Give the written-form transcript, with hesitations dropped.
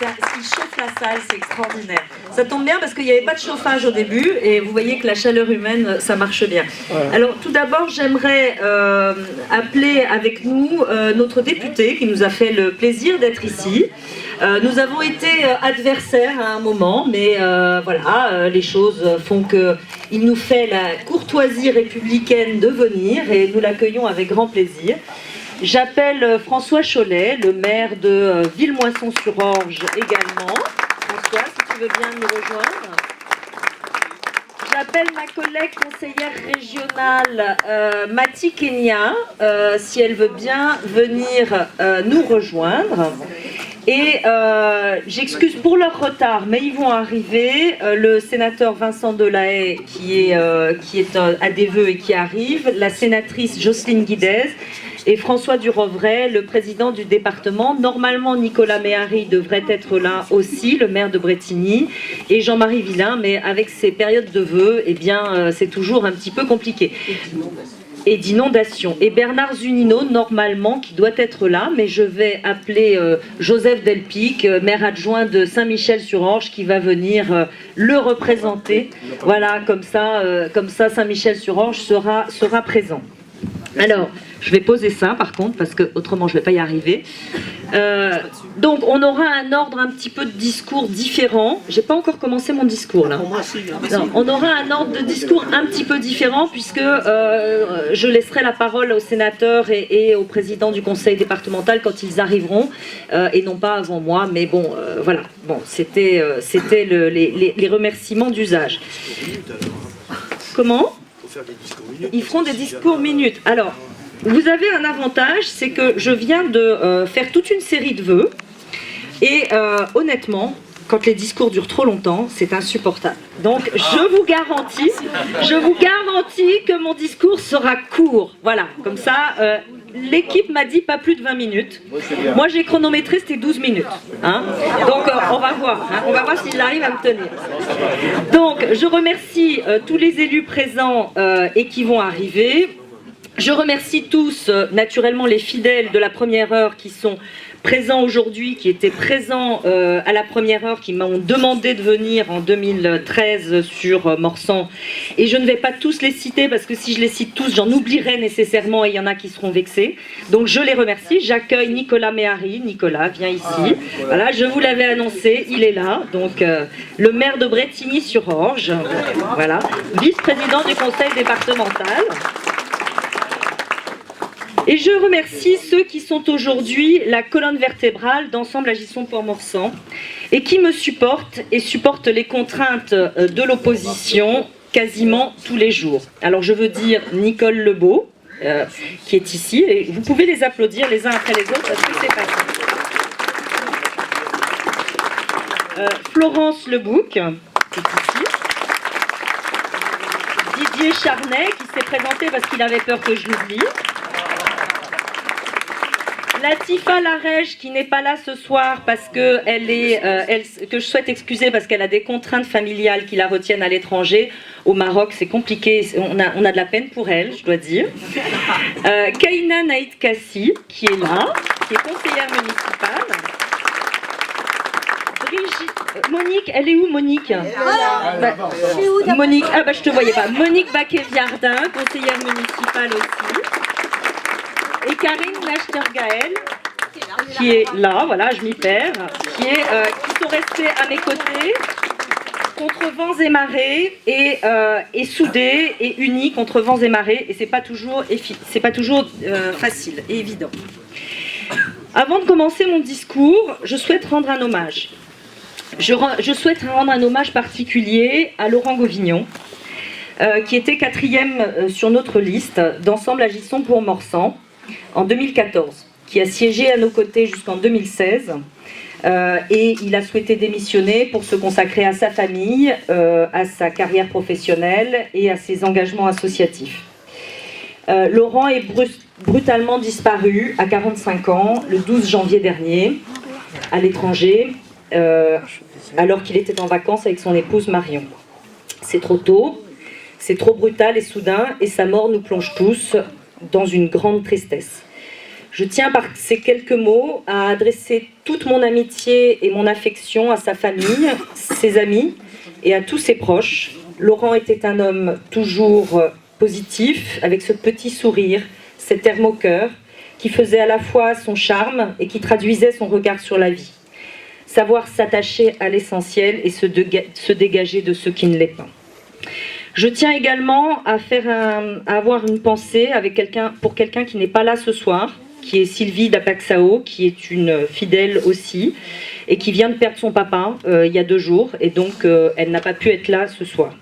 il chauffe la salle, c'est extraordinaire. Ça tombe bien parce qu'il n'y avait pas de chauffage au début et vous voyez que la chaleur humaine, ça marche bien. Alors tout d'abord, j'aimerais appeler avec nous notre député qui nous a fait le plaisir d'être ici. Nous avons été adversaires à un moment, mais voilà, les choses font qu'il nous fait la courtoisie républicaine de venir et nous l'accueillons avec grand plaisir. J'appelle François Chollet, le maire de Villemoisson-sur-Orge également. François, si tu veux bien nous rejoindre. J'appelle ma collègue conseillère régionale Mati Kenya, si elle veut bien venir nous rejoindre. Et j'excuse pour leur retard, mais ils vont arriver. Le sénateur Vincent Delahaye qui est à des vœux et qui arrive, la sénatrice Jocelyne Guidez et François Durovray, le président du département. Normalement, Nicolas Méhari devrait être là aussi, le maire de Brétigny, et Jean-Marie Villain, mais avec ces périodes de vœux, eh bien, c'est toujours un petit peu compliqué. Et d'inondation. Et Bernard Zunino, normalement, qui doit être là, mais je vais appeler Joseph Delpic, maire adjoint de Saint-Michel-sur-Orge, qui va venir le représenter. Voilà, comme ça Saint-Michel-sur-Orge sera présent. Alors, je vais poser ça par contre, parce que autrement je ne vais pas y arriver. Donc, on aura un ordre un petit peu de discours différent. J'ai pas encore commencé mon discours là. Non, on aura un ordre de discours un petit peu différent, puisque je laisserai la parole aux sénateurs et au président du conseil départemental quand ils arriveront, et non pas avant moi. Mais bon, voilà. Bon, c'était les remerciements d'usage. Comment ? Ils feront des discours minutes. Alors, vous avez un avantage, c'est que je viens de faire toute une série de vœux. Et honnêtement, quand les discours durent trop longtemps, c'est insupportable. Donc, je vous garantis que mon discours sera court. Voilà, comme ça, l'équipe m'a dit pas plus de 20 minutes. Moi, j'ai chronométré, c'était 12 minutes. Hein. Donc, on va voir. Hein. On va voir s'il arrive à me tenir. Donc, je remercie tous les élus présents et qui vont arriver. Je remercie tous, naturellement, les fidèles de la première heure qui sont présents aujourd'hui, qui étaient présents à la première heure, qui m'ont demandé de venir en 2013 sur Morsan. Et je ne vais pas tous les citer, parce que si je les cite tous, j'en oublierai nécessairement et il y en a qui seront vexés. Donc je les remercie. J'accueille Nicolas Méhari. Nicolas, viens ici. Voilà, je vous l'avais annoncé, il est là. Donc le maire de Brétigny-sur-Orge, voilà, vice-président du conseil départemental. Et je remercie ceux qui sont aujourd'hui la colonne vertébrale d'Ensemble Agissons pour Morsan et qui me supportent et supportent les contraintes de l'opposition quasiment tous les jours. Alors je veux dire Nicole Lebeau, qui est ici, et vous pouvez les applaudir les uns après les autres parce que c'est facile. Florence Lebouc, qui est ici. Didier Charnet, qui s'est présenté parce qu'il avait peur que je l'oublie. Latifa Larège, qui n'est pas là ce soir parce que que je souhaite excuser parce qu'elle a des contraintes familiales qui la retiennent à l'étranger. Au Maroc, c'est compliqué, on a de la peine pour elle, je dois dire. Kaina Naïd Kassi, qui est là, qui est conseillère municipale. Monique, elle est où Monique? Monique, ah bah je te voyais pas. Monique Baquet-Viardin, conseillère municipale aussi. Et Karine Nachtergaël, qui est là, voilà, je m'y perds, qui sont restés à mes côtés, contre vents et marées, et soudés et unis contre vents et marées, et c'est pas toujours facile et évident. Avant de commencer mon discours, je souhaite rendre un hommage. Je souhaite rendre un hommage particulier à Laurent Gauvignon, qui était 4e sur notre liste d'Ensemble Agissons pour Morsan, en 2014, qui a siégé à nos côtés jusqu'en 2016 et il a souhaité démissionner pour se consacrer à sa famille, à sa carrière professionnelle et à ses engagements associatifs. Laurent est brutalement disparu à 45 ans le 12 janvier dernier à l'étranger alors qu'il était en vacances avec son épouse Marion. C'est trop tôt, c'est trop brutal et soudain et sa mort nous plonge tous dans une grande tristesse. Je tiens par ces quelques mots à adresser toute mon amitié et mon affection à sa famille, ses amis et à tous ses proches. Laurent était un homme toujours positif, avec ce petit sourire, cet air moqueur, qui faisait à la fois son charme et qui traduisait son regard sur la vie. Savoir s'attacher à l'essentiel et se dégager de ce qui ne l'est pas. Je tiens également à avoir une pensée pour quelqu'un qui n'est pas là ce soir, qui est Sylvie d'Apaxao, qui est une fidèle aussi, et qui vient de perdre son papa il y a 2 jours, et donc elle n'a pas pu être là ce soir.